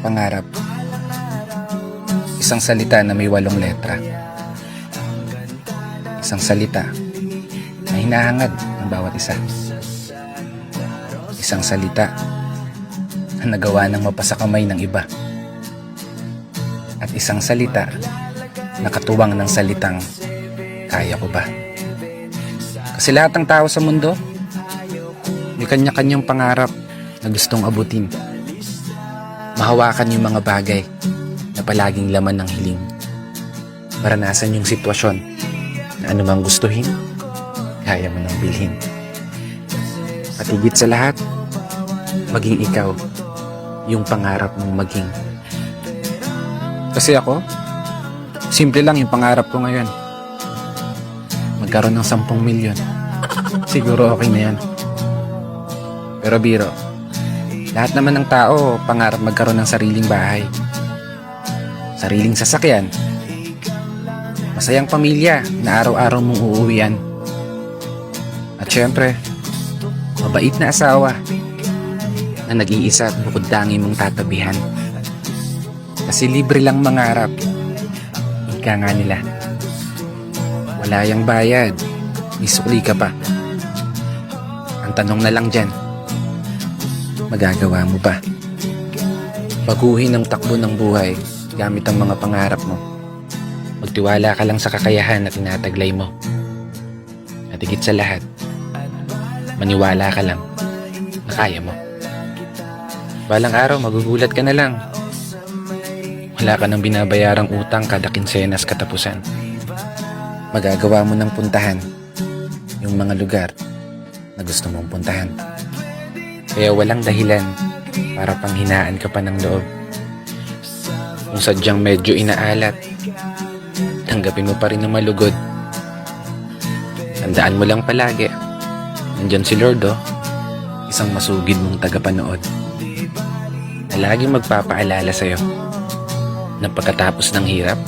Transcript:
Pangarap. Isang salita na may 8 letra. Isang salita na hinahangad ng bawat isa. Isang salita na nagawa ng mapasakamay ng iba. At isang salita na katuwang ng salitang kaya ko ba? Kasi lahat ng tao sa mundo may kanya-kanyang pangarap na gustong abutin. Mahawakan yung mga bagay na palaging laman ng hiling. Maranasan yung sitwasyon na anumang gustuhin, kaya mo nang bilhin. At higit sa lahat, maging ikaw yung pangarap mong maging. Kasi ako, simple lang yung pangarap ko ngayon. Magkaroon ng 10 milyon. Siguro okay na yan. Pero biro, lahat naman ng tao pangarap magkaroon ng sariling bahay, sariling sasakyan, masayang pamilya na araw-araw mong uuwian. At syempre, mabait na asawa na nag-iisa at bukod tangi mong tatabihan. Kasi libre lang mangarap, ika nga nila. Wala yang bayad, isukli ka pa. Ang tanong na lang dyan, magagawa mo ba? Baguhin ang takbo ng buhay gamit ang mga pangarap mo. Magtiwala ka lang sa kakayahan na tinataglay mo. At higit sa lahat, maniwala ka lang na kaya mo. Balang araw magugulat ka na lang. Wala ka nang binabayarang utang kada kinsenas katapusan. Magagawa mo ng puntahan yung mga lugar na gusto mong puntahan. Kaya walang dahilan para panghinaan ka pa ng loob. Kung sadyang medyo inaalat, tanggapin mo pa rin na malugod. Tandaan mo lang palagi, nandyan si Lord, isang masugid mong tagapanood na laging magpapaalala sa'yo na pagkatapos ng hirap,